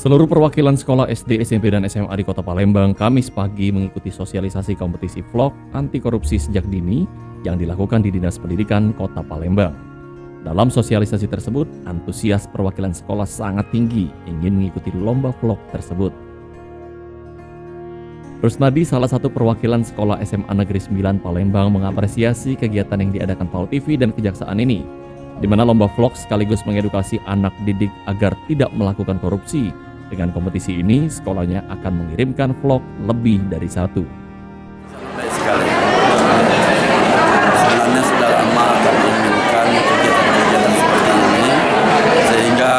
Seluruh perwakilan sekolah SD, SMP, dan SMA di Kota Palembang Kamis pagi mengikuti sosialisasi kompetisi vlog anti korupsi sejak dini yang dilakukan di Dinas Pendidikan Kota Palembang. Dalam sosialisasi tersebut, antusias perwakilan sekolah sangat tinggi ingin mengikuti lomba vlog tersebut. Rusnadi, salah satu perwakilan sekolah SMA Negeri 9 Palembang, mengapresiasi kegiatan yang diadakan PAL TV dan Kejaksaan ini, di mana lomba vlog sekaligus mengedukasi anak didik agar tidak melakukan korupsi. Dengan kompetisi ini, sekolahnya akan mengirimkan vlog lebih dari satu. Baik sekali. Sebenarnya sudah lama kami menginginkan kegiatan-kegiatan seperti ini, sehingga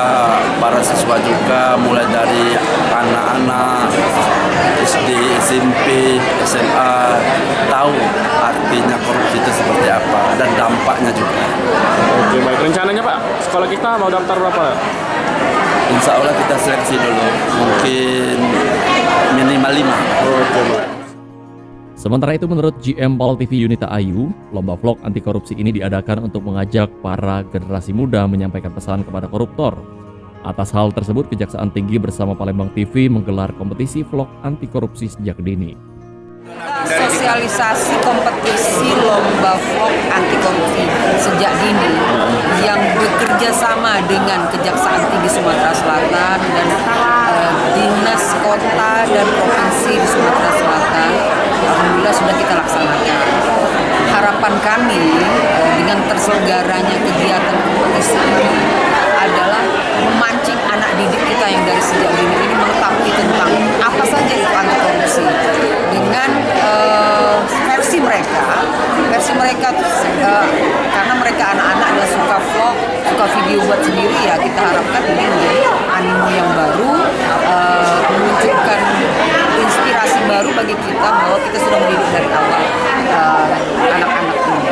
para siswa juga mulai dari anak-anak SD, SMP, SMA tahu artinya korupsi itu seperti apa dan dampaknya juga. Oke, baik. Rencananya Pak, sekolah kita mau daftar berapa? Insya Allah kita seleksi dulu, mungkin minimal 5. Oke, baik. Sementara itu, menurut GM PAL TV Yunita Ayu, lomba vlog anti korupsi ini diadakan untuk mengajak para generasi muda menyampaikan pesan kepada koruptor. Atas hal tersebut, Kejaksaan Tinggi bersama Palembang TV menggelar kompetisi vlog anti korupsi sejak dini. Sosialisasi kompetisi lomba vlog anti korupsi sejak dini yang bekerja sama dengan Kejaksaan Tinggi Sumatera Selatan dan Dinas Kota dan Provinsi di Sumatera Selatan. Alhamdulillah sudah kita laksanakan. Harapan kami dengan terselenggaranya kegiatan kompetisi ini adalah memancing anak didik kita yang dari sejak dini ini mengetahui tentang apa saja itu anti korupsi dengan versi mereka karena mereka anak-anak dan suka vlog, suka video buat sendiri, ya kita harapkan ini menjadi animo yang baru, menunjukkan inspirasi baru bagi kita bahwa kita sudah mendidik dari awal anak-anak ini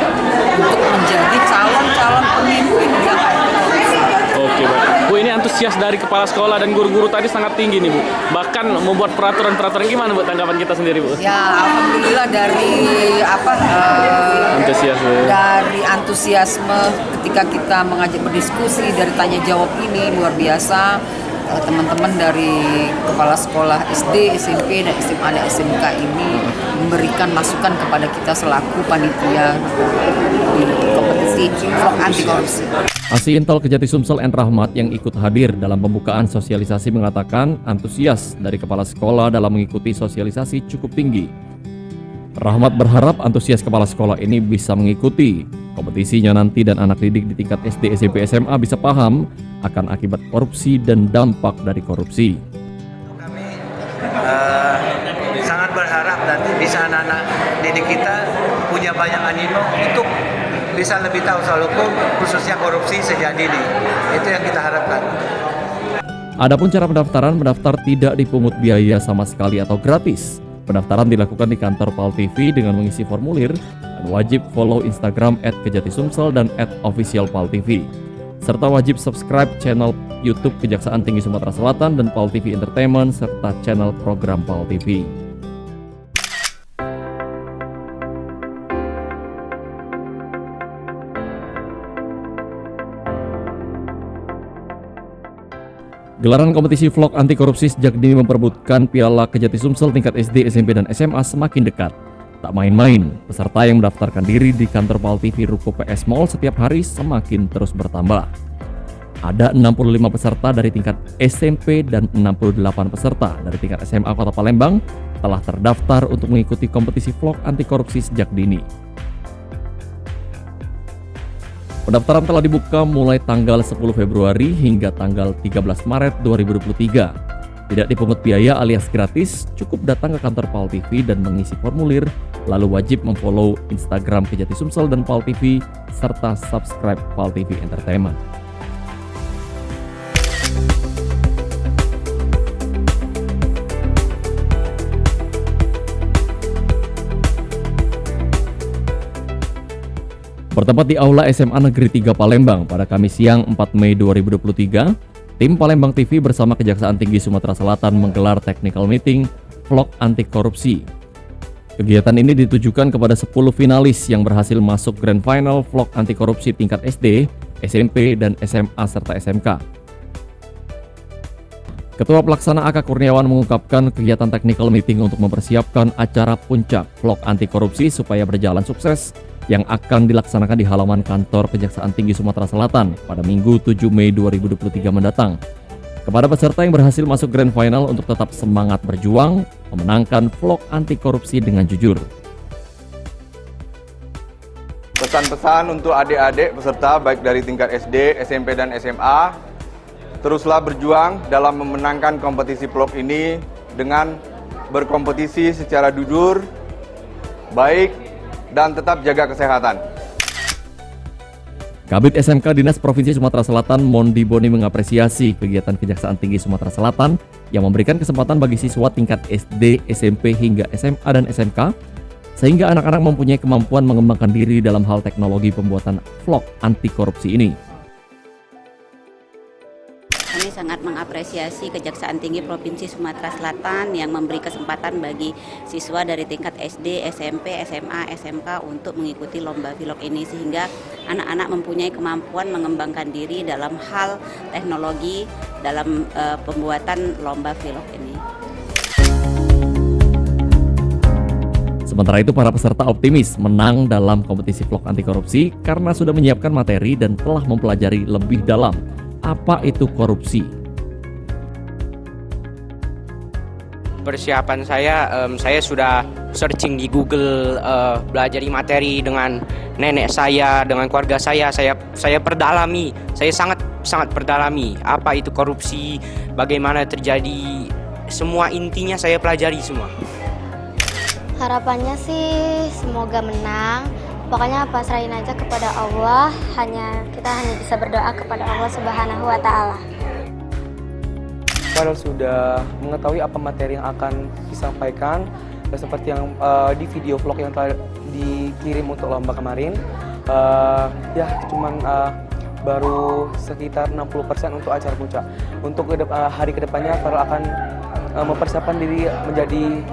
untuk menjadi calon-calon pemimpin yang anti korupsi. Oke, baik. Bu, ini antusias dari kepala sekolah dan guru-guru tadi sangat tinggi nih, Bu. Bahkan membuat peraturan-peraturan. Gimana, Bu, tanggapan kita sendiri, Bu? Ya, alhamdulillah dari dari antusiasme ketika kita mengajak berdiskusi, dari tanya jawab ini luar biasa. Teman-teman dari kepala sekolah SD, SMP, dan SMA dan SMK ini memberikan masukan kepada kita selaku panitia di kompetisi vlog anti korupsi. Asi Intel Kejati Sumsel N. Rahmat yang ikut hadir dalam pembukaan sosialisasi mengatakan antusias dari kepala sekolah dalam mengikuti sosialisasi cukup tinggi. Rahmat berharap antusias kepala sekolah ini bisa mengikuti kompetisinya nanti dan anak didik di tingkat SD, SMP, SMA bisa paham akan akibat korupsi dan dampak dari korupsi. Kami sangat berharap nanti bisa anak-anak didik kita punya banyak animo untuk bisa lebih tahu soal hukum, khususnya korupsi sejak dini. Itu yang kita harapkan. Adapun cara mendaftar tidak dipungut biaya sama sekali atau gratis. Pendaftaran dilakukan di kantor PAL TV dengan mengisi formulir dan wajib follow Instagram @kejatisumsel dan @officialpaltv. Serta wajib subscribe channel YouTube Kejaksaan Tinggi Sumatera Selatan dan PAL TV Entertainment serta channel program PAL TV. Gelaran kompetisi vlog anti korupsi sejak dini memperebutkan Piala Kejati Sumsel tingkat SD, SMP, dan SMA semakin dekat. Tak main-main, peserta yang mendaftarkan diri di kantor PAL TV Ruko PS Mall setiap hari semakin terus bertambah. Ada 65 peserta dari tingkat SMP dan 68 peserta dari tingkat SMA Kota Palembang telah terdaftar untuk mengikuti kompetisi vlog anti korupsi sejak dini. Pendaftaran telah dibuka mulai tanggal 10 Februari hingga tanggal 13 Maret 2023. Tidak dipungut biaya alias gratis, cukup datang ke kantor PAL TV dan mengisi formulir, lalu wajib memfollow Instagram Kejati Sumsel dan PAL TV, serta subscribe PAL TV Entertainment. Bertempat di Aula SMA Negeri 3 Palembang pada Kamis siang 4 Mei 2023, tim Palembang TV bersama Kejaksaan Tinggi Sumatera Selatan menggelar technical meeting vlog anti korupsi. Kegiatan ini ditujukan kepada 10 finalis yang berhasil masuk Grand Final vlog anti korupsi tingkat SD, SMP, dan SMA serta SMK. Ketua Pelaksana AK Kurniawan mengungkapkan kegiatan technical meeting untuk mempersiapkan acara puncak vlog anti korupsi supaya berjalan sukses yang akan dilaksanakan di halaman kantor Kejaksaan Tinggi Sumatera Selatan pada Minggu 7 Mei 2023 mendatang. Kepada peserta yang berhasil masuk grand final untuk tetap semangat berjuang, memenangkan vlog anti korupsi dengan jujur. Pesan-pesan untuk adik-adik peserta baik dari tingkat SD, SMP, dan SMA, teruslah berjuang dalam memenangkan kompetisi vlog ini dengan berkompetisi secara jujur, baik, dan tetap jaga kesehatan. Kabid SMK Dinas Provinsi Sumatera Selatan Mondi Boni mengapresiasi kegiatan Kejaksaan Tinggi Sumatera Selatan yang memberikan kesempatan bagi siswa tingkat SD, SMP, hingga SMA dan SMK sehingga anak-anak mempunyai kemampuan mengembangkan diri dalam hal teknologi pembuatan vlog anti korupsi ini. Kami sangat mengapresiasi Kejaksaan Tinggi Provinsi Sumatera Selatan yang memberi kesempatan bagi siswa dari tingkat SD, SMP, SMA, SMK untuk mengikuti lomba vlog ini sehingga anak-anak mempunyai kemampuan mengembangkan diri dalam hal teknologi dalam pembuatan lomba vlog ini. Sementara itu para peserta optimis menang dalam kompetisi vlog anti korupsi karena sudah menyiapkan materi dan telah mempelajari lebih dalam apa itu korupsi. Persiapan saya sudah searching di Google, belajar materi dengan nenek saya, dengan keluarga saya perdalami, saya sangat perdalami apa itu korupsi, bagaimana terjadi, semua intinya saya pelajari semua. Harapannya sih semoga menang. Pokoknya pasrahin aja kepada Allah, kita hanya bisa berdoa kepada Allah Subhanahu wa Ta'ala. Kalau sudah mengetahui apa materi yang akan disampaikan, seperti yang di video vlog yang telah dikirim untuk lomba kemarin, baru sekitar 60% untuk acara puncak. Untuk hari kedepannya Farel akan mempersiapkan diri menjadi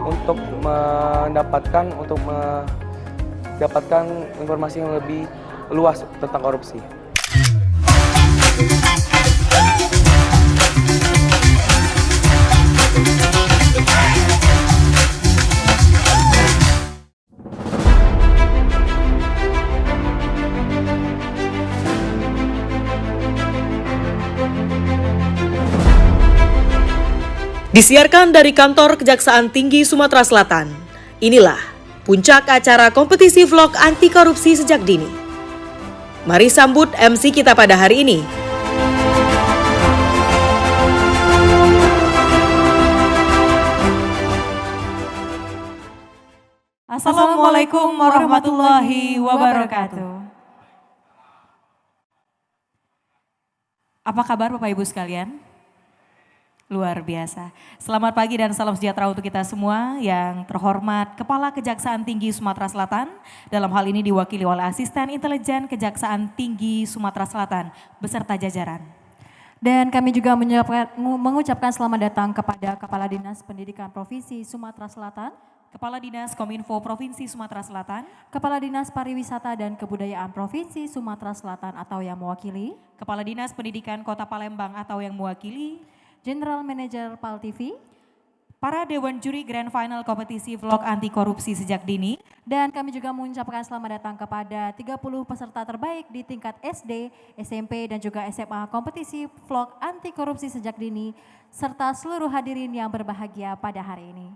untuk mendapatkan informasi yang lebih luas tentang korupsi. Disiarkan dari kantor Kejaksaan Tinggi Sumatera Selatan. Inilah puncak acara kompetisi vlog anti korupsi sejak dini. Mari sambut MC kita pada hari ini. Assalamualaikum warahmatullahi wabarakatuh. Apa kabar Bapak Ibu sekalian? Luar biasa. Selamat pagi dan salam sejahtera untuk kita semua. Yang terhormat Kepala Kejaksaan Tinggi Sumatera Selatan, dalam hal ini diwakili oleh Asisten Intelijen Kejaksaan Tinggi Sumatera Selatan beserta jajaran. Dan kami juga mengucapkan selamat datang kepada Kepala Dinas Pendidikan Provinsi Sumatera Selatan, Kepala Dinas Kominfo Provinsi Sumatera Selatan, Kepala Dinas Pariwisata dan Kebudayaan Provinsi Sumatera Selatan atau yang mewakili, Kepala Dinas Pendidikan Kota Palembang atau yang mewakili, General Manager PAL TV, para Dewan Juri Grand Final Kompetisi Vlog Anti Korupsi sejak dini, dan kami juga mengucapkan selamat datang kepada 30 peserta terbaik di tingkat SD, SMP, dan juga SMA Kompetisi Vlog Anti Korupsi sejak dini, serta seluruh hadirin yang berbahagia pada hari ini.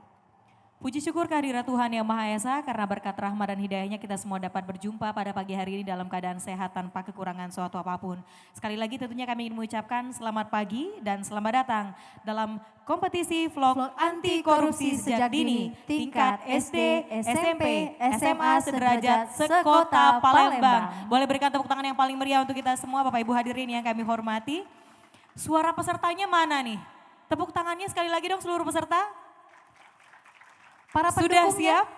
Puji syukur kehadirat Tuhan Yang Maha Esa karena berkat rahmat dan hidayahnya kita semua dapat berjumpa pada pagi hari ini dalam keadaan sehat tanpa kekurangan suatu apapun. Sekali lagi tentunya kami ingin mengucapkan selamat pagi dan selamat datang dalam kompetisi vlog anti korupsi sejak dini tingkat SD, SMP, SMA sederajat sekota Palembang. Boleh berikan tepuk tangan yang paling meriah untuk kita semua Bapak Ibu hadirin yang kami hormati. Suara pesertanya mana nih? Tepuk tangannya sekali lagi dong seluruh peserta. Para sudah siap?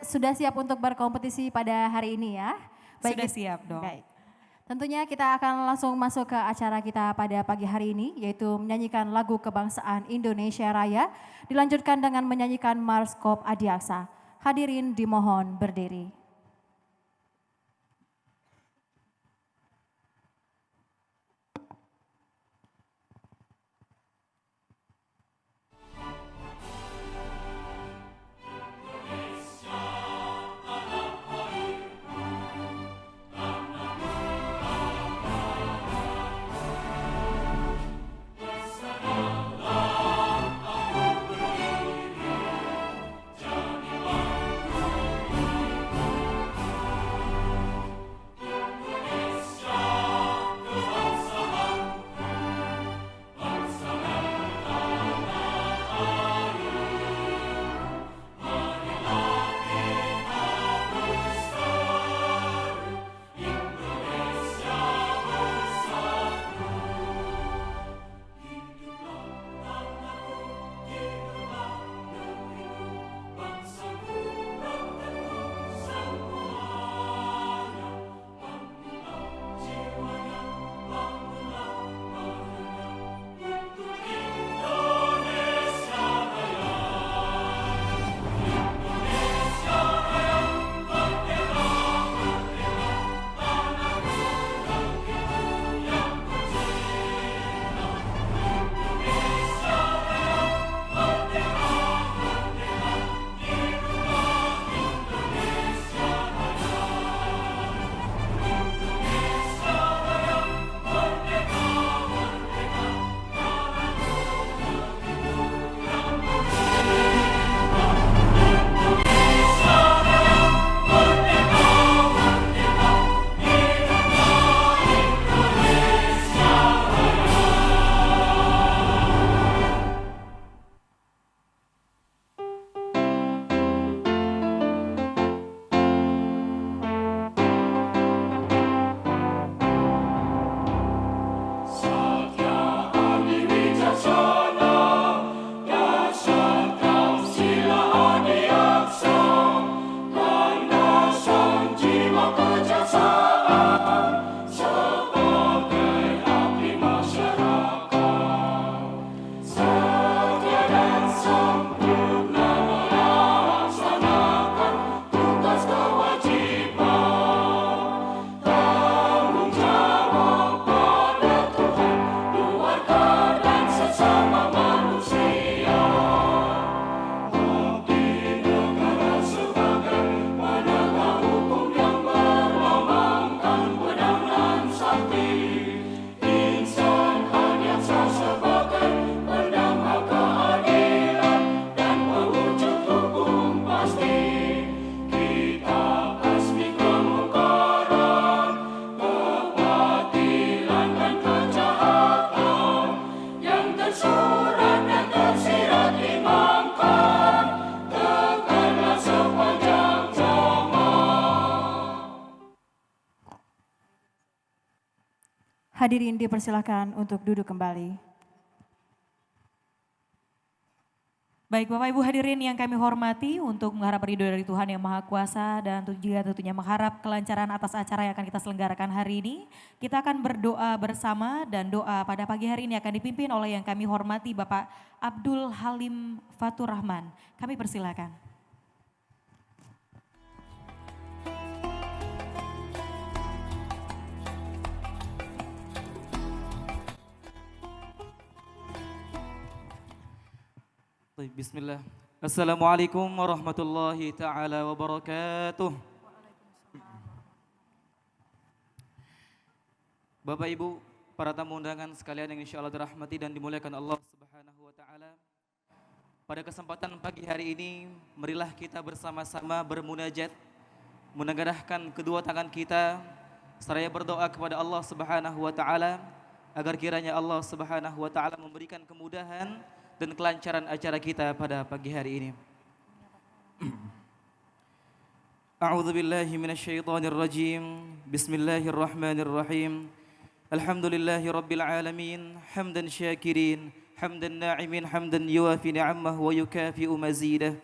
Sudah siap untuk berkompetisi pada hari ini ya? Baik, sudah siap dong. Baik. Tentunya kita akan langsung masuk ke acara kita pada pagi hari ini, yaitu menyanyikan lagu kebangsaan Indonesia Raya, dilanjutkan dengan menyanyikan Marskop Adiaksa. Hadirin dimohon berdiri. Hadirin dipersilakan untuk duduk kembali. Baik Bapak Ibu hadirin yang kami hormati, untuk mengharap ridho dari Tuhan Yang Maha Kuasa dan juga tentunya mengharap kelancaran atas acara yang akan kita selenggarakan hari ini, kita akan berdoa bersama, dan doa pada pagi hari ini akan dipimpin oleh yang kami hormati Bapak Abdul Halim Fatur Rahman. Kami persilakan. Bismillah. Assalamualaikum warahmatullahi taala wabarakatuh. Bapak Ibu, para tamu undangan sekalian yang insya Allah dirahmati dan dimuliakan Allah Subhanahu wa taala. Pada kesempatan pagi hari ini, marilah kita bersama-sama bermunajat, menengadahkan kedua tangan kita seraya berdoa kepada Allah Subhanahu wa taala agar kiranya Allah Subhanahu wa taala memberikan kemudahan dan kelancaran acara kita pada pagi hari ini. A'udzu billahi minasyaitonir rajim. Bismillahirrahmanirrahim. Alhamdulillahirabbil alamin, hamdan syakirin, hamdan na'imin, hamdan yuwafi ni'amahu wa yukafi'u mazidah.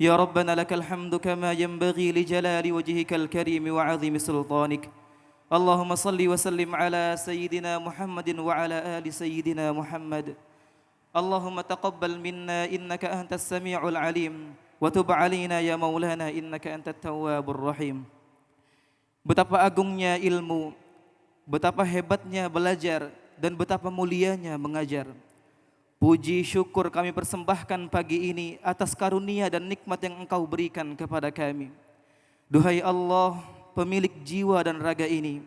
Ya Rabbana lakal hamdu kama yanbaghi li jalali wajhikal karim wa 'azimi sultanik. Allahumma salli wa sallim ala sayyidina Muhammadin wa ala ali sayyidina Muhammad. Allahumma taqabbal minna innaka antas sami'ul alim wa tub 'alaina ya maulana innaka antat tawwabur rahim. Betapa agungnya ilmu, betapa hebatnya belajar, dan betapa mulianya mengajar. Puji syukur kami persembahkan pagi ini atas karunia dan nikmat yang Engkau berikan kepada kami. Duhai Allah, pemilik jiwa dan raga ini,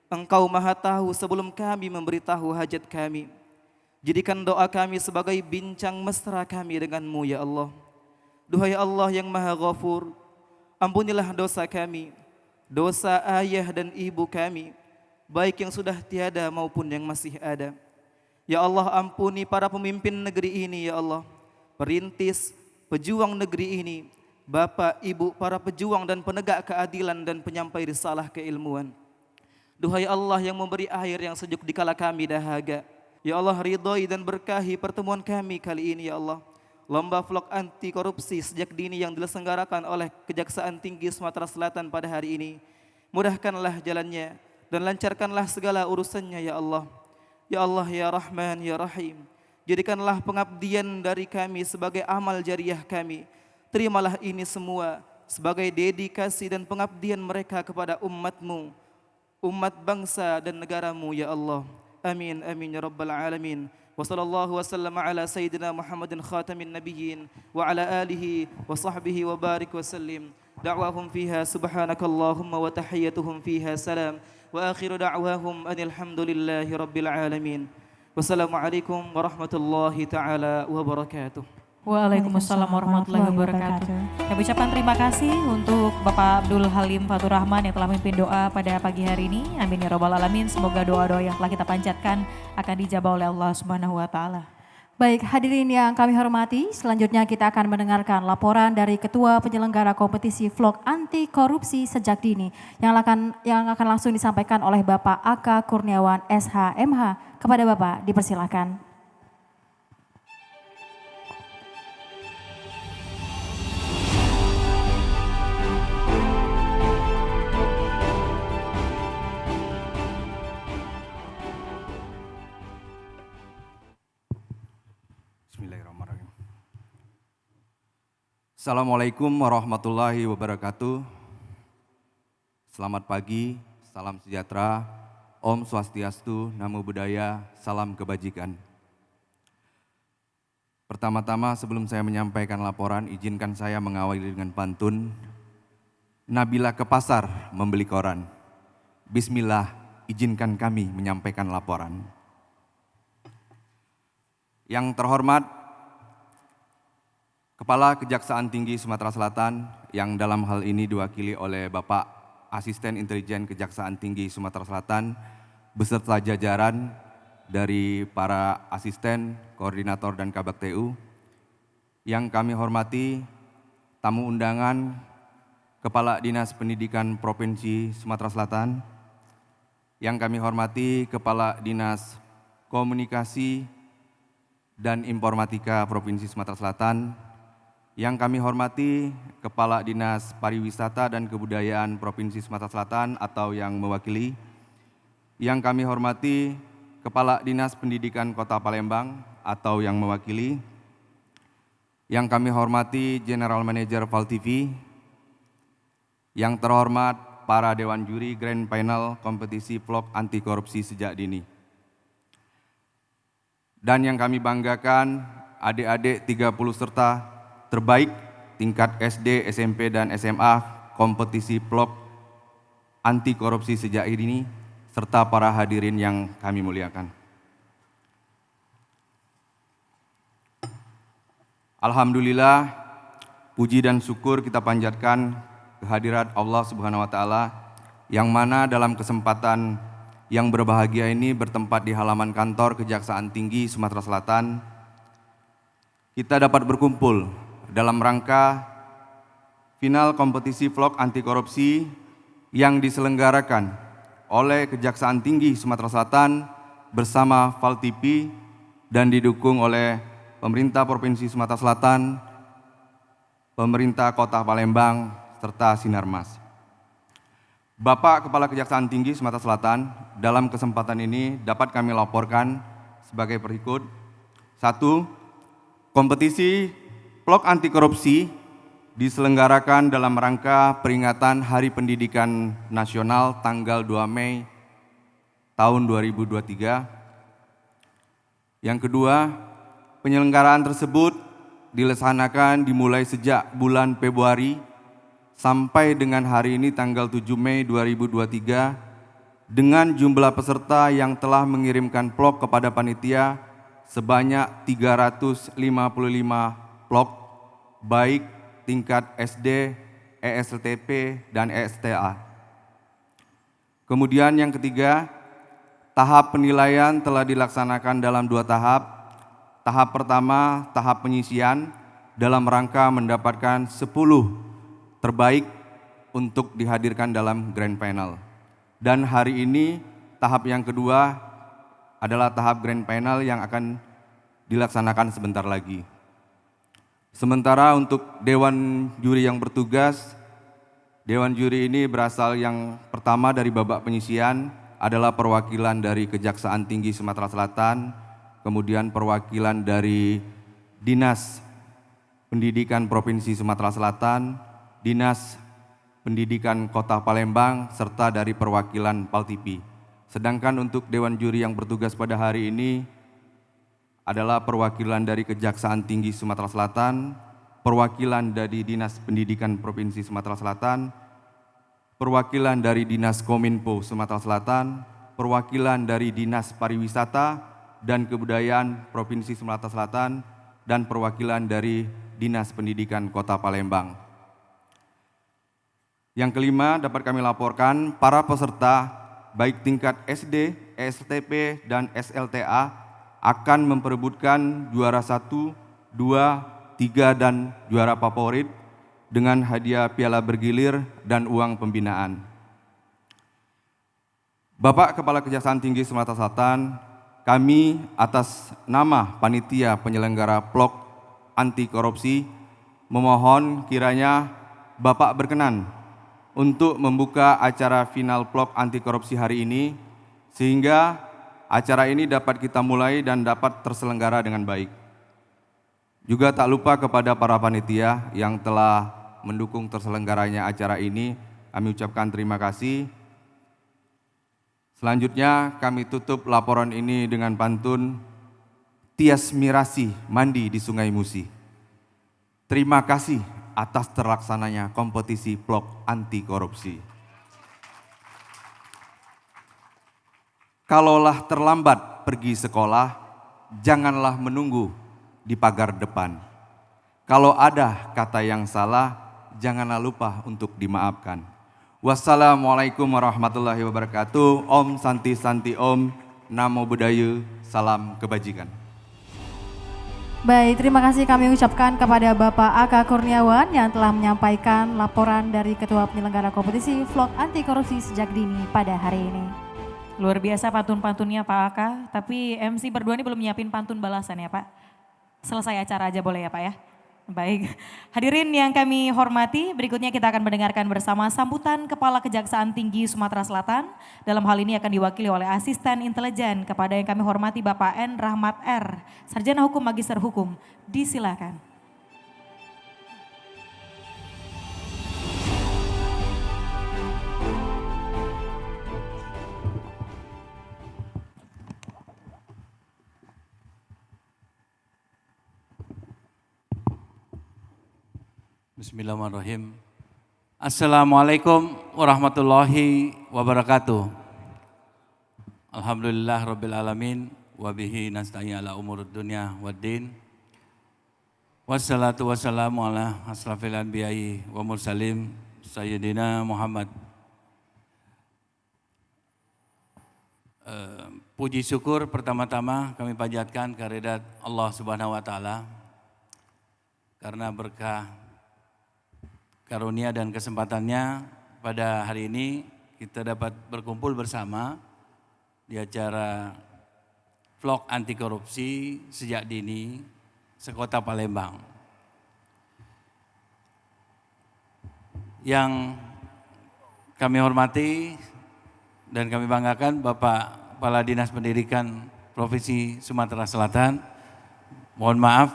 Engkau Maha tahu sebelum kami memberitahu hajat kami. Jadikan doa kami sebagai bincang mesra kami denganmu ya Allah. Duhai Allah yang Maha Ghafur, ampunilah dosa kami, dosa ayah dan ibu kami, baik yang sudah tiada maupun yang masih ada. Ya Allah, ampuni para pemimpin negeri ini ya Allah, perintis, pejuang negeri ini, bapak, ibu, para pejuang dan penegak keadilan dan penyampai risalah keilmuan. Duhai Allah yang memberi air yang sejuk dikala kami dahaga, ya Allah, ridhoi dan berkahi pertemuan kami kali ini ya Allah. Lomba vlog anti korupsi sejak dini yang diselenggarakan oleh Kejaksaan Tinggi Sumatera Selatan pada hari ini, mudahkanlah jalannya dan lancarkanlah segala urusannya ya Allah. Ya Allah ya Rahman ya Rahim, jadikanlah pengabdian dari kami sebagai amal jariah kami. Terimalah ini semua sebagai dedikasi dan pengabdian mereka kepada umat-Mu, umat bangsa dan negaramu ya Allah. Amin amin ya rabbal alamin. Wa sallallahu wasallam ala sayyidina Muhammadin khatamin nabiyyin wa ala alihi wa sahbihi wa barik wa sallim. Da'wahum fiha subhanakallahumma wa tahiyyatuhum fiha salam. Wa akhiru da'wahum anil hamdulillahi rabbil alamin. Wassalamualaikum warahmatullahi taala wabarakatuh. Waalaikumsalam warahmatullahi wabarakatuh. Kami ucapkan terima kasih untuk Bapak Abdul Halim Fatur Rahman yang telah memimpin doa pada pagi hari ini. Amin ya rabbal alamin. Semoga doa-doa yang telah kita panjatkan akan dijabah oleh Allah Subhanahu wa taala. Baik, hadirin yang kami hormati, selanjutnya kita akan mendengarkan laporan dari Ketua Penyelenggara Kompetisi Vlog Anti Korupsi Sejak Dini yang akan langsung disampaikan oleh Bapak Aka Kurniawan SHMH. Kepada Bapak dipersilakan. Bismillahirrahmanirrahim. Assalamualaikum warahmatullahi wabarakatuh. Selamat pagi, salam sejahtera, Om Swastiastu, Namo Buddhaya, salam kebajikan. Pertama-tama sebelum saya menyampaikan laporan, izinkan saya mengawali dengan pantun. Nabila ke pasar membeli koran. Bismillah, izinkan kami menyampaikan laporan. Yang terhormat Kepala Kejaksaan Tinggi Sumatera Selatan yang dalam hal ini diwakili oleh Bapak Asisten Intelijen Kejaksaan Tinggi Sumatera Selatan beserta jajaran dari para asisten, koordinator dan Kabak TU. Yang kami hormati tamu undangan Kepala Dinas Pendidikan Provinsi Sumatera Selatan. yang kami hormati Kepala Dinas Komunikasi dan Informatika Provinsi Sumatera Selatan, yang kami hormati Kepala Dinas Pariwisata dan Kebudayaan Provinsi Sumatera Selatan atau yang mewakili, yang kami hormati Kepala Dinas Pendidikan Kota Palembang atau yang mewakili, yang kami hormati General Manager Val TV, yang terhormat para Dewan Juri Grand Panel Kompetisi Vlog Anti Korupsi Sejak Dini. Dan yang kami banggakan adik-adik 30 serta terbaik tingkat SD, SMP, dan SMA kompetisi vlog anti korupsi sejak ini, serta para hadirin yang kami muliakan. Alhamdulillah, puji dan syukur kita panjatkan kehadirat Allah Subhanahu wa Ta'ala, yang mana dalam kesempatan yang berbahagia ini bertempat di halaman kantor Kejaksaan Tinggi Sumatera Selatan, kita dapat berkumpul dalam rangka final kompetisi vlog anti korupsi yang diselenggarakan oleh Kejaksaan Tinggi Sumatera Selatan bersama Val TV dan didukung oleh pemerintah Provinsi Sumatera Selatan, pemerintah Kota Palembang, serta Sinarmas. Bapak Kepala Kejaksaan Tinggi Sumatera Selatan, dalam kesempatan ini dapat kami laporkan sebagai berikut. 1. Kompetisi vlog anti korupsi diselenggarakan dalam rangka peringatan Hari Pendidikan Nasional tanggal 2 Mei tahun 2023. Yang kedua, penyelenggaraan tersebut dilaksanakan dimulai sejak bulan Februari sampai dengan hari ini tanggal 7 Mei 2023 dengan jumlah peserta yang telah mengirimkan vlog kepada panitia sebanyak 355 vlog baik tingkat SD, ESLTP, dan ESTA. Kemudian yang ketiga, tahap penilaian telah dilaksanakan dalam 2 tahap. Tahap pertama, tahap penyisian dalam rangka mendapatkan 10 terbaik untuk dihadirkan dalam Grand Final. Dan hari ini tahap yang kedua adalah tahap Grand Final yang akan dilaksanakan sebentar lagi. Sementara untuk Dewan Juri yang bertugas, Dewan Juri ini berasal yang pertama dari babak penyisian adalah perwakilan dari Kejaksaan Tinggi Sumatera Selatan, kemudian perwakilan dari Dinas Pendidikan Provinsi Sumatera Selatan, Dinas Pendidikan Kota Palembang, serta dari perwakilan Val TV. Sedangkan untuk Dewan Juri yang bertugas pada hari ini adalah perwakilan dari Kejaksaan Tinggi Sumatera Selatan, perwakilan dari Dinas Pendidikan Provinsi Sumatera Selatan, perwakilan dari Dinas Kominfo Sumatera Selatan, perwakilan dari Dinas Pariwisata dan Kebudayaan Provinsi Sumatera Selatan, dan perwakilan dari Dinas Pendidikan Kota Palembang. Yang kelima, dapat kami laporkan para peserta baik tingkat SD, ESTP, dan SLTA akan memperebutkan juara 1, 2, 3, dan juara favorit dengan hadiah piala bergilir dan uang pembinaan. Bapak Kepala Kejaksaan Tinggi Sumatera Selatan, kami atas nama Panitia Penyelenggara Vlog Anti Korupsi memohon kiranya Bapak berkenan untuk membuka acara final vlog anti korupsi hari ini, sehingga acara ini dapat kita mulai dan dapat terselenggara dengan baik. Juga tak lupa kepada para panitia yang telah mendukung terselenggaranya acara ini, kami ucapkan terima kasih. Selanjutnya kami tutup laporan ini dengan pantun Tias Mirasi mandi di Sungai Musi. Terima kasih atas terlaksananya kompetisi vlog anti korupsi. Kalaulah terlambat pergi sekolah, janganlah menunggu di pagar depan. Kalau ada kata yang salah, janganlah lupa untuk dimaafkan. Wassalamualaikum warahmatullahi wabarakatuh. Om Santi Santi Om, Namo Buddhaya, salam kebajikan. Baik, terima kasih kami ucapkan kepada Bapak Aka Kurniawan yang telah menyampaikan laporan dari Ketua Penyelenggara Kompetisi Vlog Anti Korupsi Sejak Dini pada hari ini. Luar biasa pantun-pantunnya Pak Aka, tapi MC berdua ini belum nyiapin pantun balasan ya Pak. Selesai acara aja boleh ya Pak ya. Baik, hadirin yang kami hormati, berikutnya kita akan mendengarkan bersama sambutan Kepala Kejaksaan Tinggi Sumatera Selatan. Dalam hal ini akan diwakili oleh Asisten Intelijen kepada yang kami hormati Bapak N. Rahmat R, Sarjana Hukum Magister Hukum. Disilakan. Bismillahirrahmanirrahim. Assalamualaikum warahmatullahi wabarakatuh. Alhamdulillah rabbil alamin wa bihi nasta'in ala umurud dunya waddin. Wassalatu wassalamu ala asrafil anbiya'i wa mursalim sayyidina Muhammad. Puji syukur pertama-tama kami panjatkan kehadirat Allah Subhanahu wa taala karena berkah karunia dan kesempatannya pada hari ini kita dapat berkumpul bersama di acara vlog anti korupsi sejak dini sekota Palembang. Yang kami hormati dan kami banggakan Bapak Kepala Dinas Pendidikan Provinsi Sumatera Selatan. Mohon maaf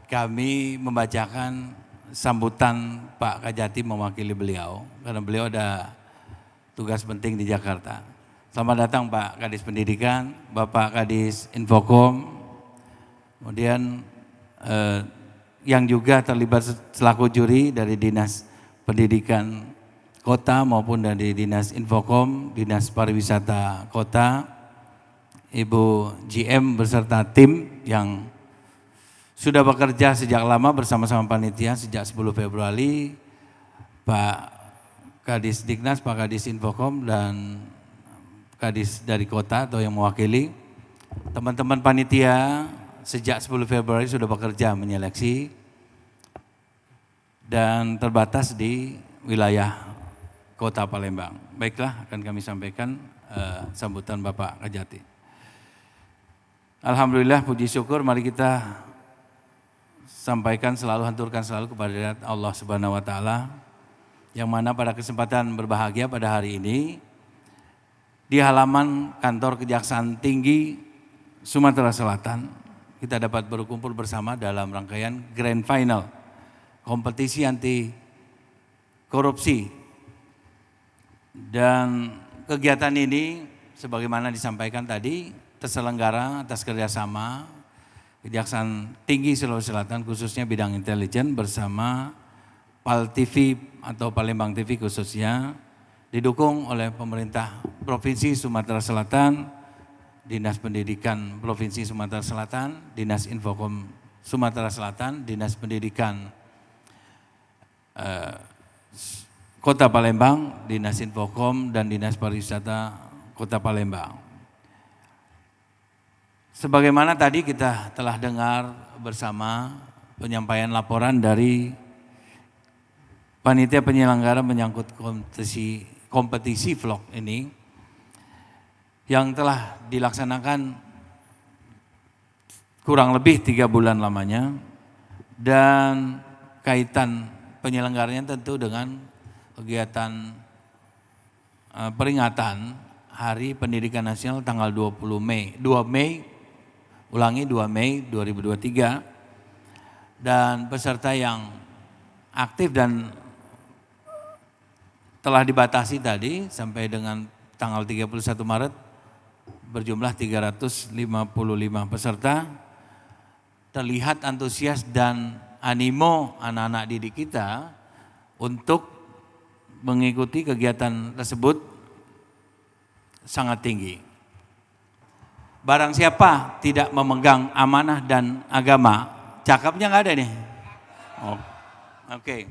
kami membacakan sambutan Pak Kajati mewakili beliau karena beliau ada tugas penting di Jakarta. Selamat datang Pak Kadis Pendidikan, Bapak Kadis Infokom, kemudian yang juga terlibat selaku juri dari Dinas Pendidikan Kota maupun dari Dinas Infokom, Dinas Pariwisata Kota, Ibu GM beserta tim yang sudah bekerja sejak lama bersama-sama panitia sejak 10 Februari, Pak Kadis Diknas, Pak Kadis Infokom dan Kadis dari kota atau yang mewakili. Teman-teman panitia sejak 10 Februari sudah bekerja menyeleksi dan terbatas di wilayah Kota Palembang. Baiklah, akan kami sampaikan sambutan Bapak Kajati. Alhamdulillah, puji syukur, mari kita sampaikan selalu, hanturkan selalu kepada Allah Subhanahu wa taala, yang mana pada kesempatan berbahagia pada hari ini di halaman kantor Kejaksaan Tinggi Sumatera Selatan kita dapat berkumpul bersama dalam rangkaian Grand Final kompetisi anti korupsi. Dan kegiatan ini sebagaimana disampaikan tadi terselenggara atas kerjasama Kejaksaan Tinggi Sulawesi Selatan khususnya bidang intelijen bersama PAL TV atau Palembang TV khususnya, didukung oleh pemerintah Provinsi Sumatera Selatan, Dinas Pendidikan Provinsi Sumatera Selatan, Dinas Infokom Sumatera Selatan, Dinas Pendidikan Kota Palembang, Dinas Infokom dan Dinas Pariwisata Kota Palembang. Sebagaimana tadi kita telah dengar bersama penyampaian laporan dari panitia penyelenggara menyangkut kompetisi vlog ini yang telah dilaksanakan kurang lebih 3 bulan lamanya, dan kaitan penyelenggaranya tentu dengan kegiatan peringatan Hari Pendidikan Nasional tanggal 2 Mei 2023, dan peserta yang aktif dan telah dibatasi tadi sampai dengan tanggal 31 Maret berjumlah 355 peserta. Terlihat antusias dan animo anak-anak didik kita untuk mengikuti kegiatan tersebut sangat tinggi. Barang siapa tidak memegang amanah dan agama, cakapnya nggak ada nih. Oh, oke.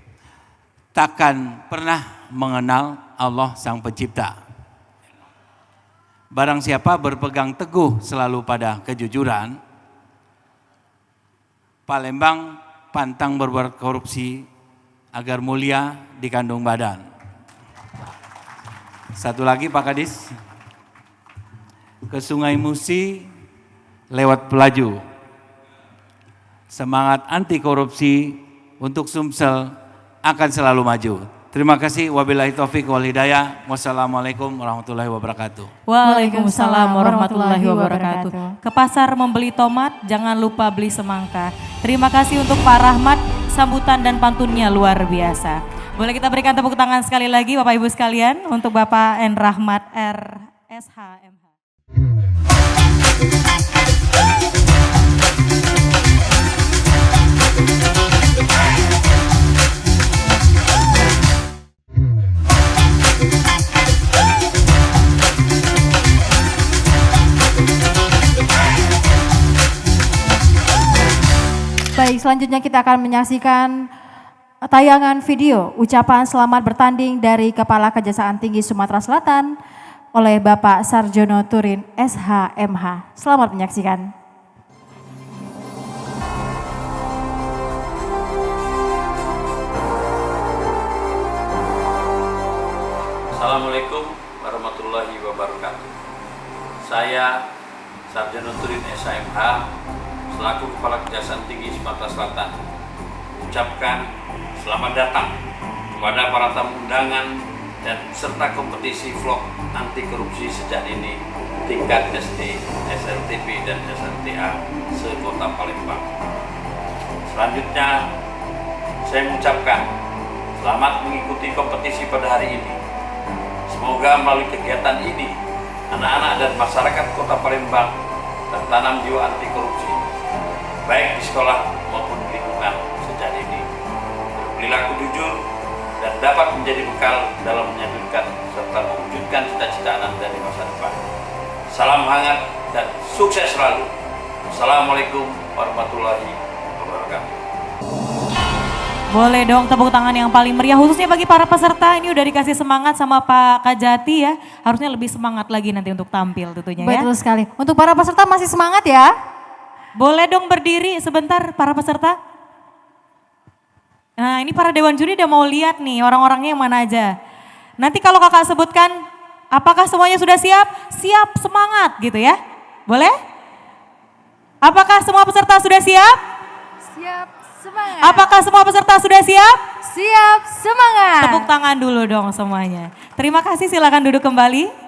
Takkan pernah mengenal Allah Sang Pencipta. Barang siapa berpegang teguh selalu pada kejujuran, Palembang pantang berbuat korupsi agar mulia di kandung badan. Satu lagi Pak Kadis, ke Sungai Musi lewat Pelaju. Semangat anti korupsi untuk Sumsel akan selalu maju. Terima kasih. Wabillahi taufiq wal hidayah. Wassalamualaikum warahmatullahi wabarakatuh. Waalaikumsalam warahmatullahi wabarakatuh. Ke pasar membeli tomat, jangan lupa beli semangka. Terima kasih untuk Pak Rahmat, sambutan dan pantunnya luar biasa. Boleh kita berikan tepuk tangan sekali lagi Bapak Ibu sekalian untuk Bapak N. Rahmat RSHMH. Baik, selanjutnya kita akan menyaksikan tayangan video ucapan selamat bertanding dari Kepala Kejaksaan Tinggi Sumatera Selatan oleh Bapak Sarjono Turin SHMH. Selamat menyaksikan. Assalamualaikum warahmatullahi wabarakatuh. Saya Sarjono Turin SHMH selaku Kepala Kejaksaan Tinggi Sumatera Selatan ucapkan selamat datang kepada para tamu undangan dan peserta kompetisi vlog anti korupsi sejak dini tingkat SD, SLTP dan SLTA se-Kota Palembang. Selanjutnya saya mengucapkan selamat mengikuti kompetisi pada hari ini. Semoga melalui kegiatan ini anak-anak dan masyarakat Kota Palembang tertanam jiwa anti korupsi baik di sekolah maupun di lingkungan sejak dini, berperilaku jujur dan dapat menjadi bekal dalam menyatukan serta mewujudkan cita-cita anak dari masa depan. Salam hangat dan sukses selalu. Assalamualaikum warahmatullahi wabarakatuh. Boleh dong tepuk tangan yang paling meriah khususnya bagi para peserta. Ini udah dikasih semangat sama Pak Kajati ya. Harusnya lebih semangat lagi nanti untuk tampil tentunya ya. Betul sekali. Untuk para peserta masih semangat ya? Boleh dong berdiri sebentar para peserta. Nah ini para Dewan Juri udah mau lihat nih orang-orangnya yang mana aja. Nanti kalau kakak sebutkan apakah semuanya sudah siap? Siap, semangat gitu ya. Boleh? Apakah semua peserta sudah siap? Siap, semangat. Apakah semua peserta sudah siap? Siap, semangat. Tepuk tangan dulu dong semuanya. Terima kasih, silakan duduk kembali.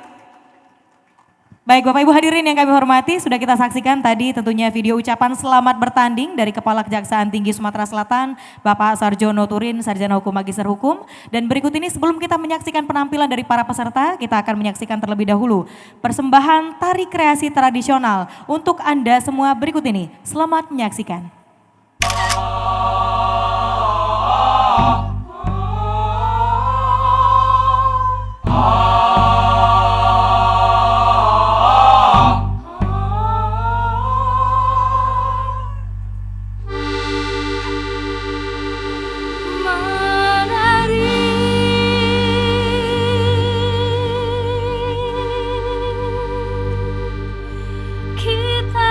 Baik Bapak Ibu hadirin yang kami hormati, sudah kita saksikan tadi tentunya video ucapan selamat bertanding dari Kepala Kejaksaan Tinggi Sumatera Selatan, Bapak Sarjono Turin, Sarjana Hukum Magister Hukum. Dan berikut ini sebelum kita menyaksikan penampilan dari para peserta, kita akan menyaksikan terlebih dahulu persembahan tari kreasi tradisional untuk Anda semua berikut ini. Selamat menyaksikan. Kita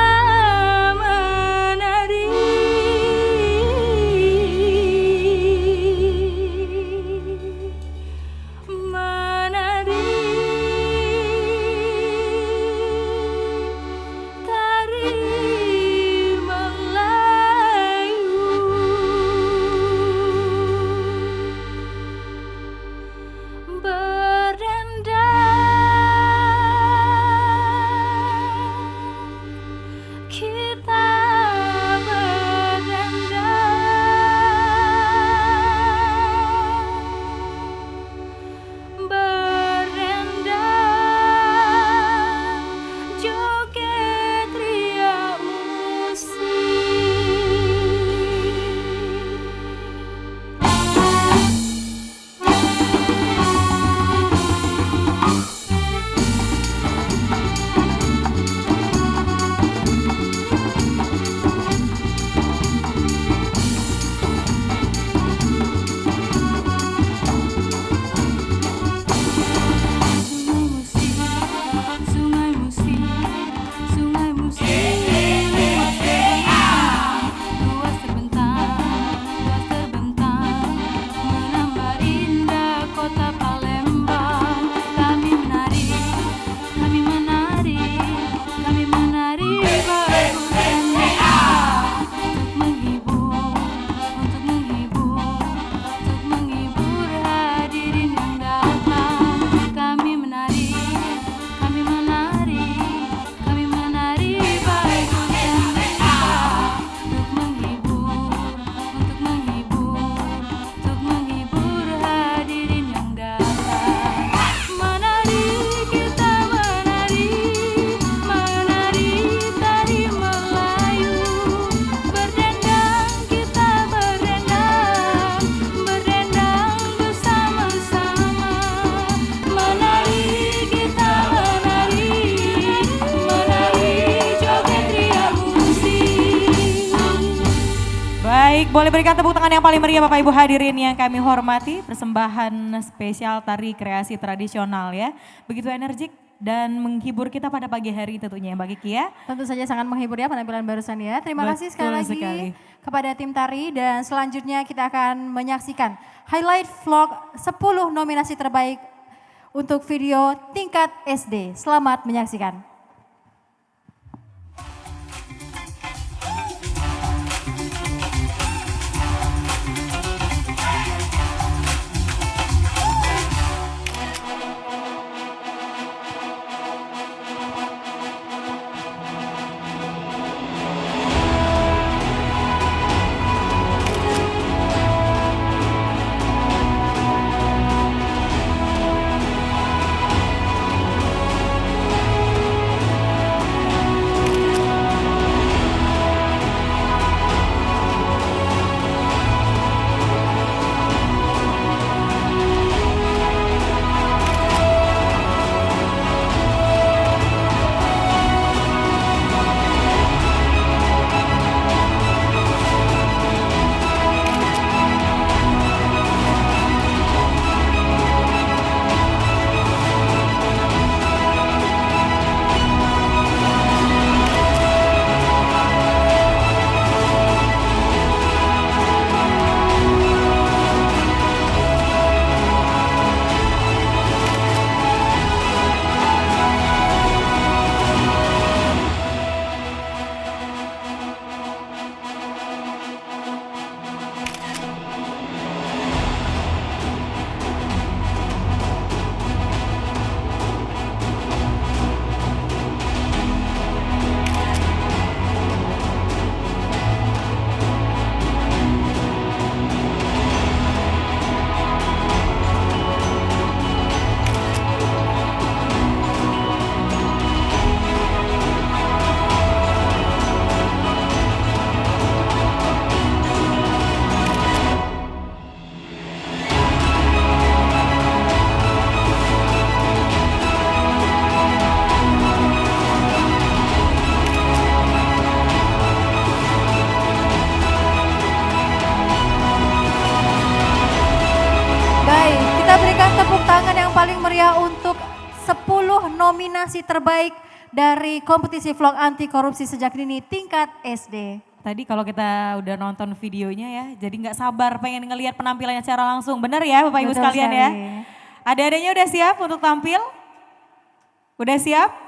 Baik, boleh berikan tepuk tangan yang paling meriah Bapak Ibu hadirin yang kami hormati. Persembahan spesial tari kreasi tradisional ya. Begitu energik dan menghibur kita pada pagi hari tentunya Mbak Kiki ya. Tentu saja sangat menghibur ya penampilan barusan ya. Terima kasih sekali lagi kepada tim tari dan selanjutnya kita akan menyaksikan highlight vlog 10 nominasi terbaik untuk video tingkat SD. Selamat menyaksikan. paling meriah untuk 10 nominasi terbaik dari kompetisi vlog anti korupsi sejak dini tingkat SD. Tadi kalau kita udah nonton videonya ya, jadi nggak sabar pengen ngelihat penampilannya secara langsung. Benar ya Bapak Ibu sekalian ya? Adik-adiknya udah siap untuk tampil? Udah siap?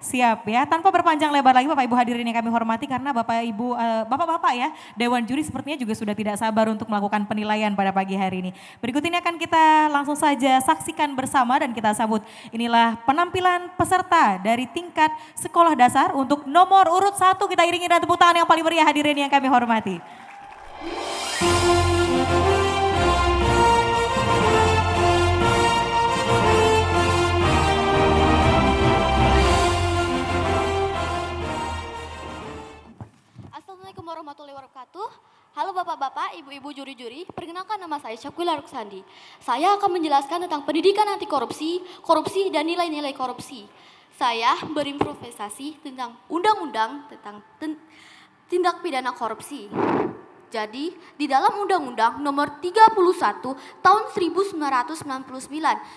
Siap ya, tanpa berpanjang lebar lagi Bapak Ibu hadirin yang kami hormati karena Bapak Ibu, Bapak-Bapak ya, Dewan Juri sepertinya juga sudah tidak sabar untuk melakukan penilaian pada pagi hari ini. Berikut ini akan kita langsung saja saksikan bersama dan kita sambut. Inilah penampilan peserta dari tingkat sekolah dasar untuk nomor urut 1. Kita iringi dengan tepuk tangan yang paling meriah hadirin yang kami hormati. Assalamualaikum warahmatullahi wabarakatuh. Halo bapak-bapak, ibu-ibu juri-juri, perkenalkan nama saya Syakila Ruksandi. Saya akan menjelaskan tentang pendidikan anti korupsi, korupsi dan nilai-nilai korupsi. Saya berimprovisasi tentang undang-undang tentang tindak pidana korupsi. Jadi, di dalam Undang-Undang Nomor 31 Tahun 1999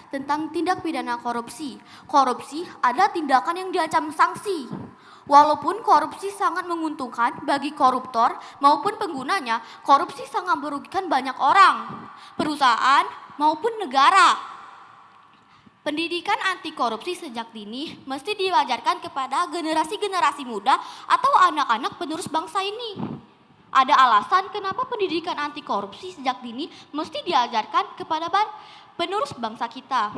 tentang tindak pidana korupsi, korupsi adalah tindakan yang diancam sanksi. Walaupun korupsi sangat menguntungkan bagi koruptor maupun penggunanya, korupsi sangat merugikan banyak orang, perusahaan maupun negara. Pendidikan anti korupsi sejak dini mesti diajarkan kepada generasi-generasi muda atau anak-anak penerus bangsa ini. Ada alasan kenapa pendidikan anti korupsi sejak dini mesti diajarkan kepada penerus bangsa kita.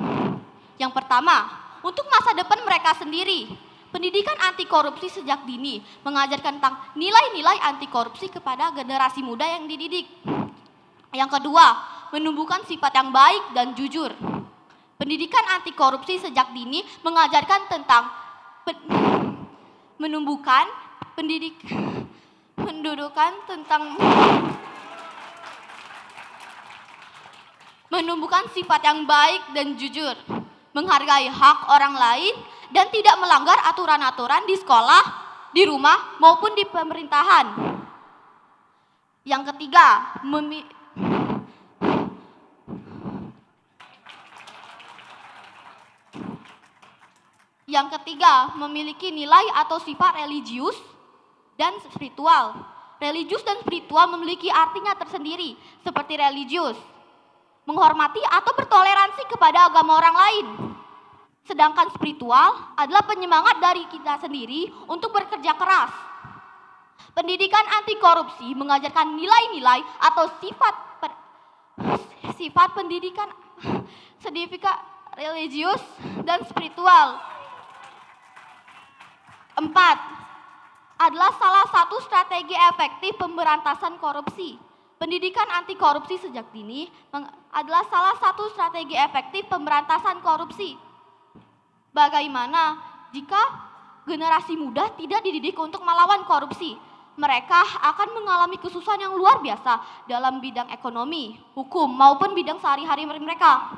Yang pertama, untuk masa depan mereka sendiri. Pendidikan anti korupsi sejak dini mengajarkan tentang nilai-nilai anti korupsi kepada generasi muda yang dididik. Yang kedua, menumbuhkan sifat yang baik dan jujur. Pendidikan anti korupsi sejak dini mengajarkan tentang menumbuhkan sifat yang baik dan jujur, menghargai hak orang lain, dan tidak melanggar aturan-aturan di sekolah, di rumah, maupun di pemerintahan. Yang ketiga, memiliki nilai atau sifat religius dan spiritual. Religius dan spiritual memiliki artinya tersendiri, seperti religius, menghormati atau bertoleransi kepada agama orang lain. Sedangkan spiritual adalah penyemangat dari kita sendiri untuk bekerja keras. Pendidikan anti korupsi mengajarkan nilai-nilai atau sifat pendidikan sertifikat religius dan spiritual. 4. Adalah salah satu strategi efektif pemberantasan korupsi. Pendidikan anti korupsi sejak dini adalah salah satu strategi efektif pemberantasan korupsi. Bagaimana jika generasi muda tidak dididik untuk melawan korupsi? Mereka akan mengalami kesusahan yang luar biasa dalam bidang ekonomi, hukum, maupun bidang sehari-hari mereka.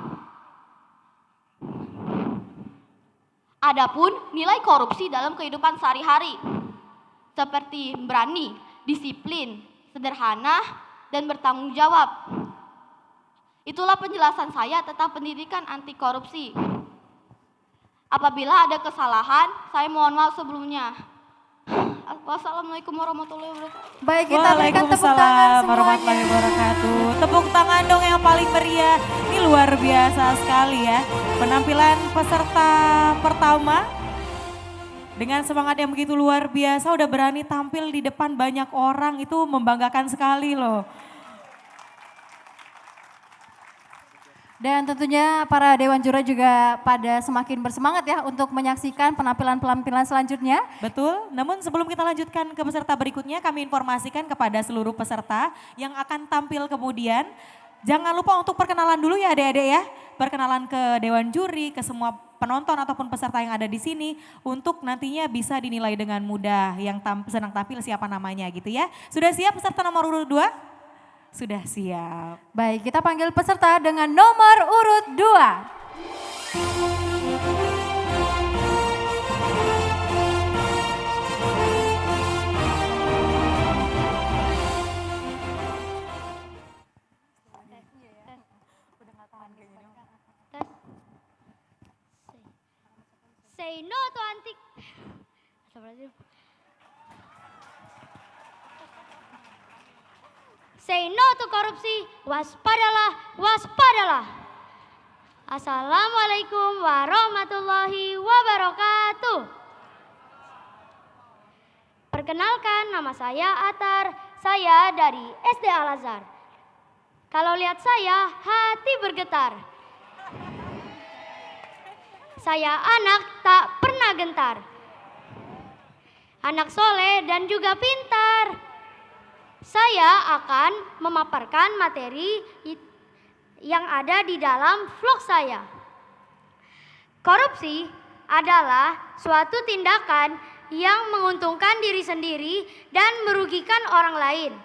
Adapun nilai korupsi dalam kehidupan sehari-hari, seperti berani, disiplin, sederhana, dan bertanggung jawab. Itulah penjelasan saya tentang pendidikan anti korupsi. Apabila ada kesalahan, saya mohon maaf sebelumnya. Wassalamualaikum warahmatullahi wabarakatuh. Baik, kita berikan tepuk tangan warahmatullahi wabarakatuh. Tepuk tangan dong yang paling meriah. Ini luar biasa sekali ya. Penampilan peserta pertama dengan semangat yang begitu luar biasa, udah berani tampil di depan banyak orang, itu membanggakan sekali loh. Dan tentunya para Dewan Juri juga pada semakin bersemangat ya untuk menyaksikan penampilan-penampilan selanjutnya. Betul, namun sebelum kita lanjutkan ke peserta berikutnya, kami informasikan kepada seluruh peserta yang akan tampil kemudian. Jangan lupa untuk perkenalan dulu ya adik-adik ya. Perkenalan ke Dewan Juri, ke semua penonton ataupun peserta yang ada di sini. Untuk nantinya bisa dinilai dengan mudah yang sedang tampil siapa namanya gitu ya. Sudah siap peserta nomor urut 2? Sudah siap. Baik, kita panggil peserta dengan nomor urut 2. Say no to anti. Say no to korupsi, waspadalah, waspadalah. Assalamualaikum warahmatullahi wabarakatuh. Perkenalkan, nama saya Atar, saya dari SD Al-Azhar. Kalau lihat saya, hati bergetar. Saya anak tak pernah gentar. Anak soleh dan juga pintar. Saya akan memaparkan materi yang ada di dalam vlog saya. Korupsi adalah suatu tindakan yang menguntungkan diri sendiri dan merugikan orang lain.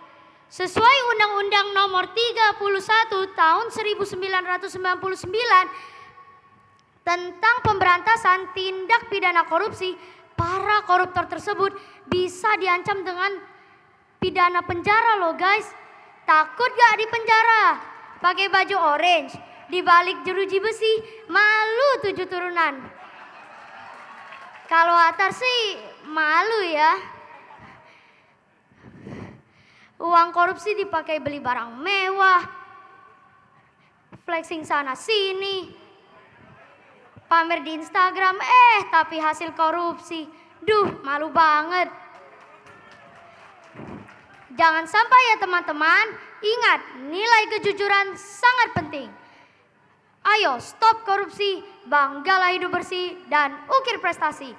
Sesuai Undang-Undang Nomor 31 Tahun 1999 tentang pemberantasan tindak pidana korupsi, para koruptor tersebut bisa diancam dengan pidana penjara loh guys. Takut gak di penjara? Pakai baju orange, di balik jeruji besi, malu 7 turunan. Kalau Atar sih malu ya. Uang korupsi dipakai beli barang mewah, flexing sana sini, pamer di Instagram, tapi hasil korupsi. Duh, malu banget. Jangan sampai ya teman-teman, ingat nilai kejujuran sangat penting. Ayo stop korupsi, banggalah hidup bersih dan ukir prestasi.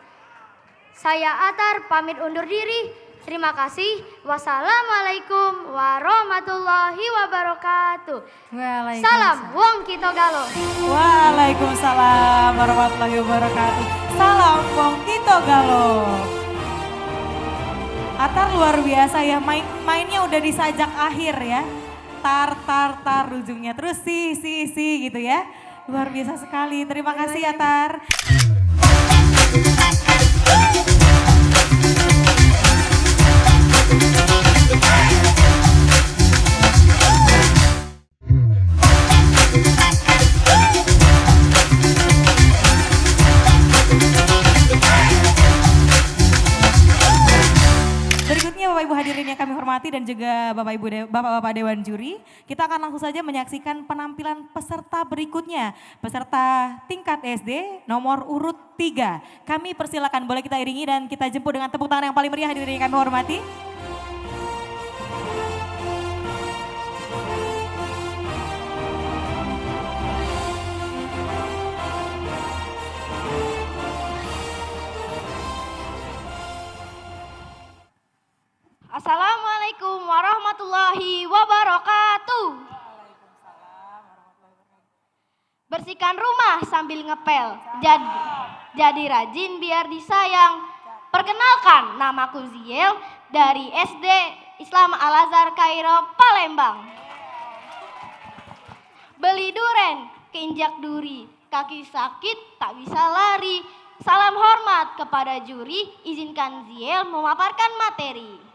Saya Atar pamit undur diri. Terima kasih. Wassalamualaikum warahmatullahi wabarakatuh. Salam Wong Kito Galo. Waalaikumsalam warahmatullahi wabarakatuh. Salam Wong Kito Galo. Atar luar biasa ya, mainnya udah di sajak akhir ya. Tar ujungnya terus si gitu ya. Luar biasa sekali, terima kasih Atar. Bapak Ibu hadirin yang kami hormati dan juga Bapak-Bapak Dewan Juri. Kita akan langsung saja menyaksikan penampilan peserta berikutnya. Peserta tingkat SD nomor urut 3. Kami persilakan, boleh kita iringi dan kita jemput dengan tepuk tangan yang paling meriah hadirin yang kami hormati. Assalamualaikum warahmatullahi wabarakatuh. Bersihkan rumah sambil ngepel. Jadi rajin biar disayang. Perkenalkan, namaku Ziel dari SD Islam Al-Azhar Kairo, Palembang. Beli duren, keinjak duri, kaki sakit tak bisa lari. Salam hormat kepada juri, izinkan Ziel memaparkan materi.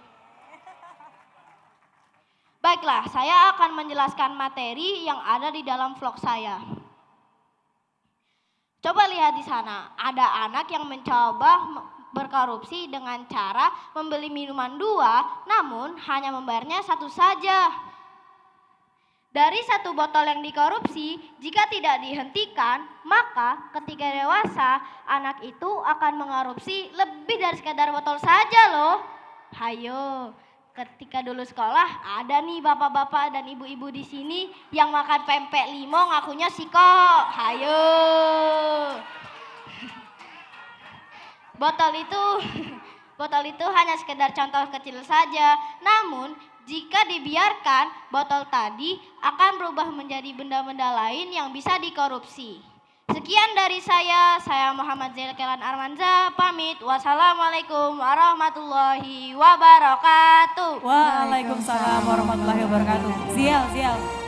Baiklah, saya akan menjelaskan materi yang ada di dalam vlog saya. Coba lihat di sana, ada anak yang mencoba berkorupsi dengan cara membeli minuman 2, namun hanya membayarnya 1 saja. Dari 1 botol yang dikorupsi, jika tidak dihentikan, maka ketika dewasa, anak itu akan menkorupsi lebih dari sekadar botol saja loh. Hayo. Ketika dulu sekolah, ada nih bapak-bapak dan ibu-ibu di sini yang makan pempek limo ngakunya siko. Hayo. Botol itu hanya sekedar contoh kecil saja. Namun, jika dibiarkan, botol tadi akan berubah menjadi benda-benda lain yang bisa dikorupsi. Sekian dari saya Muhammad Ziel Kelan Armanza, pamit. Wassalamualaikum warahmatullahi wabarakatuh. Waalaikumsalam warahmatullahi wabarakatuh. Ziel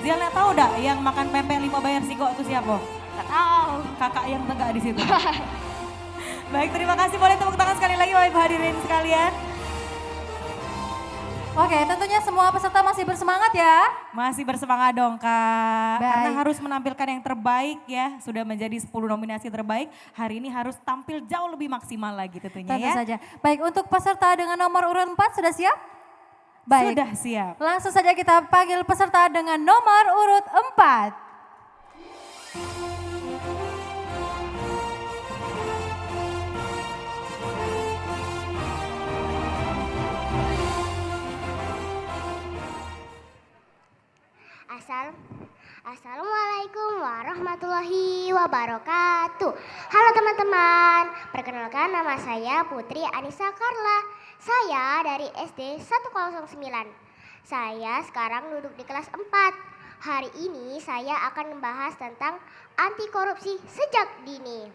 nggak tahu dah yang makan pempek 5 bayar sigo itu siapa? Nggak tahu. Kakak yang tegak di situ. Baik, terima kasih. Boleh tepuk tangan sekali lagi Bapak Ibu hadirin sekalian. Oke, tentunya semua peserta masih bersemangat ya. Masih bersemangat dong Kak. Baik. Karena harus menampilkan yang terbaik ya. Sudah menjadi 10 nominasi terbaik. Hari ini harus tampil jauh lebih maksimal lagi tentunya Tentu ya. saja. Baik, untuk peserta dengan nomor urut 4 sudah siap? Baik. Sudah siap. Langsung saja kita panggil peserta dengan nomor urut 4. Assalamualaikum warahmatullahi wabarakatuh. Halo teman-teman, perkenalkan nama saya Putri Anissa Carla. Saya dari SD 109. Saya sekarang duduk di kelas 4. Hari ini saya akan membahas tentang anti korupsi sejak dini.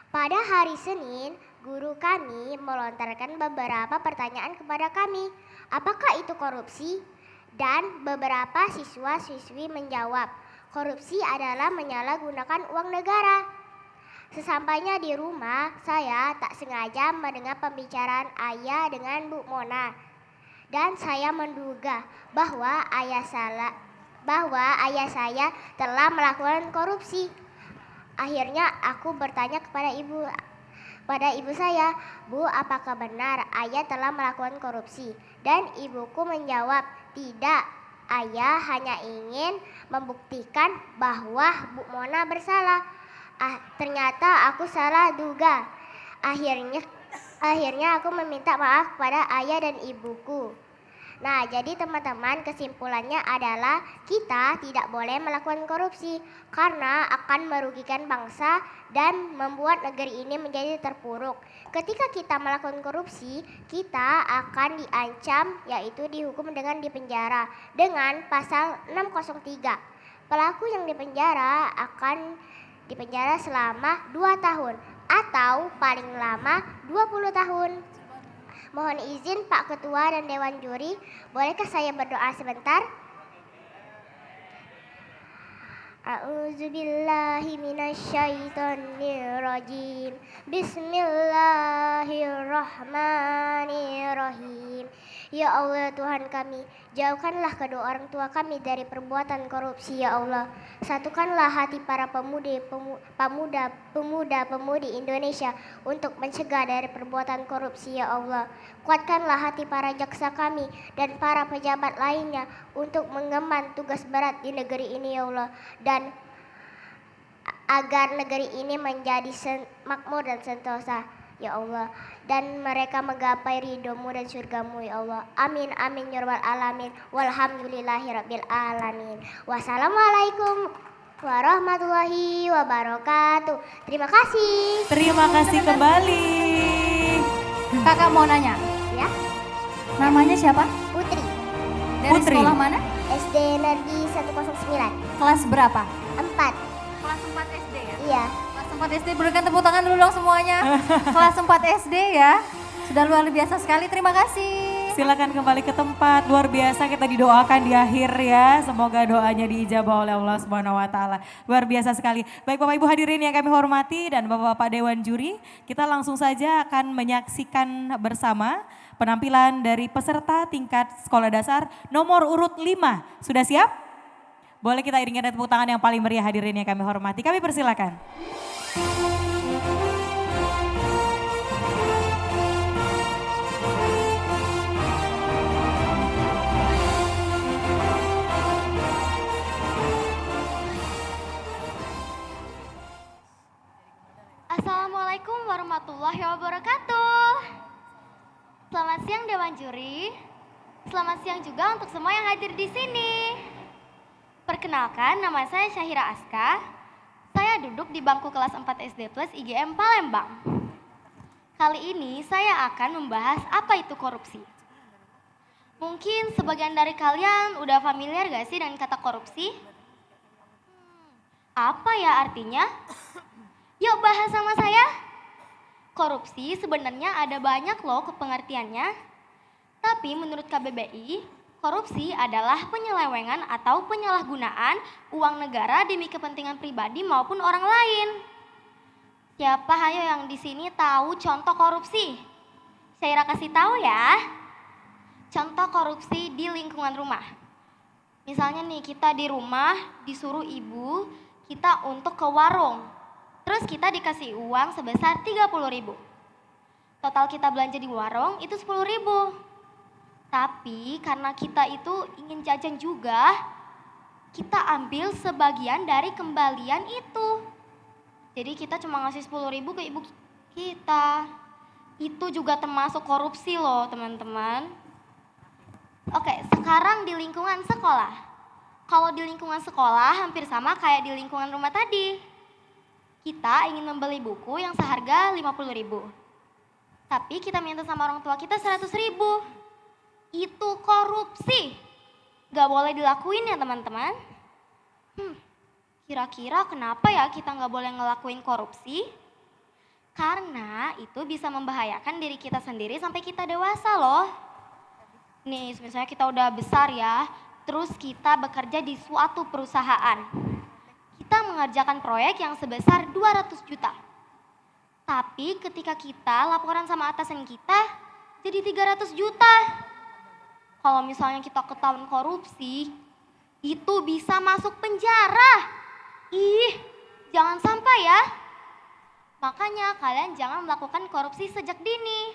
Pada hari Senin, guru kami melontarkan beberapa pertanyaan kepada kami. Apakah itu korupsi? Dan beberapa siswa-siswi menjawab, korupsi adalah menyalahgunakan uang negara. Sesampainya di rumah, saya tak sengaja mendengar pembicaraan ayah dengan Bu Mona. Dan saya menduga bahwa ayah saya telah melakukan korupsi. Akhirnya aku bertanya kepada ibu saya, Bu, apakah benar ayah telah melakukan korupsi? Dan ibuku menjawab, tidak, ayah hanya ingin membuktikan bahwa Bu Mona bersalah. Ternyata aku salah duga. Akhirnya aku meminta maaf kepada ayah dan ibuku. Nah, jadi teman-teman, kesimpulannya adalah kita tidak boleh melakukan korupsi karena akan merugikan bangsa dan membuat negeri ini menjadi terpuruk. Ketika kita melakukan korupsi, kita akan diancam, yaitu dihukum dengan dipenjara dengan pasal 603. Pelaku yang dipenjara akan dipenjara selama 2 tahun atau paling lama 20 tahun. Mohon izin Pak Ketua dan Dewan Juri, bolehkah saya berdoa sebentar? A'udzubillahi minasyaitonirrajim. Bismillahirrahmanirrahim. Ya Allah Tuhan kami, jauhkanlah kedua orang tua kami dari perbuatan korupsi ya Allah. Satukanlah hati para pemuda-pemudi Indonesia untuk mencegah dari perbuatan korupsi ya Allah. Kuatkanlah hati para jaksa kami dan para pejabat lainnya untuk mengemban tugas berat di negeri ini ya Allah. Dan agar negeri ini menjadi makmur dan sentosa ya Allah, dan mereka menggapai ridho-Mu dan surga-Mu ya Allah. Amin amin ya rabbal alamin. Walhamdulillahirabbil alamin. Wassalamualaikum warahmatullahi wabarakatuh. Terima kasih. Terima kasih kembali. Kakak mau nanya. Ya. Namanya siapa? Putri. Dari Putri. sekolah mana? SD Energi 109. Kelas berapa? 4. Kelas 4 SD ya? Iya. Kelas 4 SD, berikan tepuk tangan dulu dong semuanya. Kelas 4 SD ya. Sudah luar biasa sekali, terima kasih. Silakan kembali ke tempat. Luar biasa kita didoakan di akhir ya. Semoga doanya diijabah oleh Allah Subhanahu wa taala. Luar biasa sekali. Baik Bapak Ibu hadirin yang kami hormati dan Bapak-bapak Dewan Juri, kita langsung saja akan menyaksikan bersama penampilan dari peserta tingkat sekolah dasar nomor urut 5. Sudah siap? Boleh kita iringi tepuk tangan yang paling meriah hadirin yang kami hormati. Kami persilakan. Assalamualaikum warahmatullahi wabarakatuh. Selamat siang Dewan Juri. Selamat siang juga untuk semua yang hadir di sini. Perkenalkan, nama saya Syahira Aska. Saya duduk di bangku kelas 4 SD Plus IGM Palembang. Kali ini saya akan membahas apa itu korupsi. Mungkin sebagian dari kalian udah familiar gak sih dengan kata korupsi? Apa ya artinya? Yuk bahas sama saya. Korupsi sebenarnya ada banyak loh pengertiannya. Tapi menurut KBBI, korupsi adalah penyelewengan atau penyalahgunaan uang negara demi kepentingan pribadi maupun orang lain. Siapa hayo yang di sini tahu contoh korupsi? Saya kasih tahu ya. Contoh korupsi di lingkungan rumah. Misalnya nih kita di rumah disuruh ibu kita untuk ke warung. Terus kita dikasih uang sebesar 30.000. Total kita belanja di warung itu 10.000. Tapi karena kita itu ingin jajan juga, kita ambil sebagian dari kembalian itu. Jadi kita cuma ngasih 10.000 ke ibu kita. Itu juga termasuk korupsi loh teman-teman. Oke, sekarang di lingkungan sekolah. Kalau di lingkungan sekolah hampir sama kayak di lingkungan rumah tadi. Kita ingin membeli buku yang seharga 50.000. Tapi kita minta sama orang tua kita 100.000. Itu korupsi. Gak boleh dilakuin ya teman-teman. Kira-kira kenapa ya kita gak boleh ngelakuin korupsi? Karena itu bisa membahayakan diri kita sendiri sampai kita dewasa loh. Nih misalnya kita udah besar ya, terus kita bekerja di suatu perusahaan. Kita mengerjakan proyek yang sebesar 200 juta. Tapi ketika kita laporan sama atasan kita, jadi 300 juta. Kalau misalnya kita ketahuan korupsi, itu bisa masuk penjara. Ih, jangan sampai ya. Makanya kalian jangan melakukan korupsi sejak dini.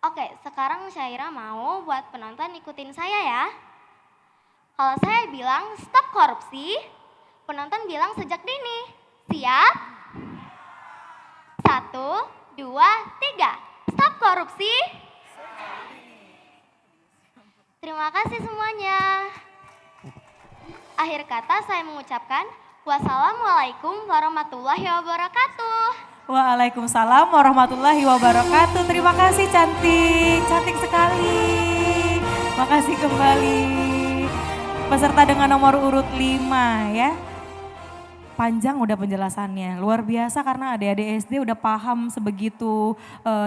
Oke, sekarang Syaira mau buat penonton ikutin saya ya. Kalau saya bilang stop korupsi, penonton bilang sejak dini. Siap? 1, 2, 3. Stop korupsi. Terima kasih semuanya. Akhir kata saya mengucapkan wassalamualaikum warahmatullahi wabarakatuh. Waalaikumsalam warahmatullahi wabarakatuh. Terima kasih cantik, cantik sekali. Makasih kembali. Peserta dengan nomor urut 5 ya. panjang udah penjelasannya, luar biasa karena adik-adik SD udah paham sebegitu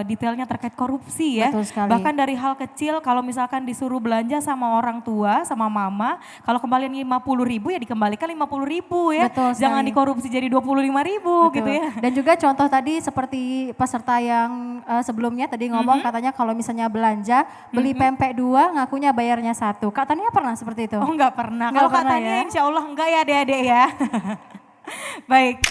detailnya terkait korupsi ya. Betul sekali. Bahkan dari hal kecil kalau misalkan disuruh belanja sama orang tua, sama mama, kalau kembalian 50.000 ya dikembalikan 50.000 ya. Betul sekali. Jangan dikorupsi jadi 25.000 gitu ya. Dan juga contoh tadi seperti peserta yang sebelumnya tadi ngomong katanya kalau misalnya belanja beli pempek 2 ngakunya bayarnya 1. Kak Tania pernah seperti itu? Oh enggak pernah. Nggak Kalau pernah katanya ya? insya Allah enggak ya adik-adik ya. Baik.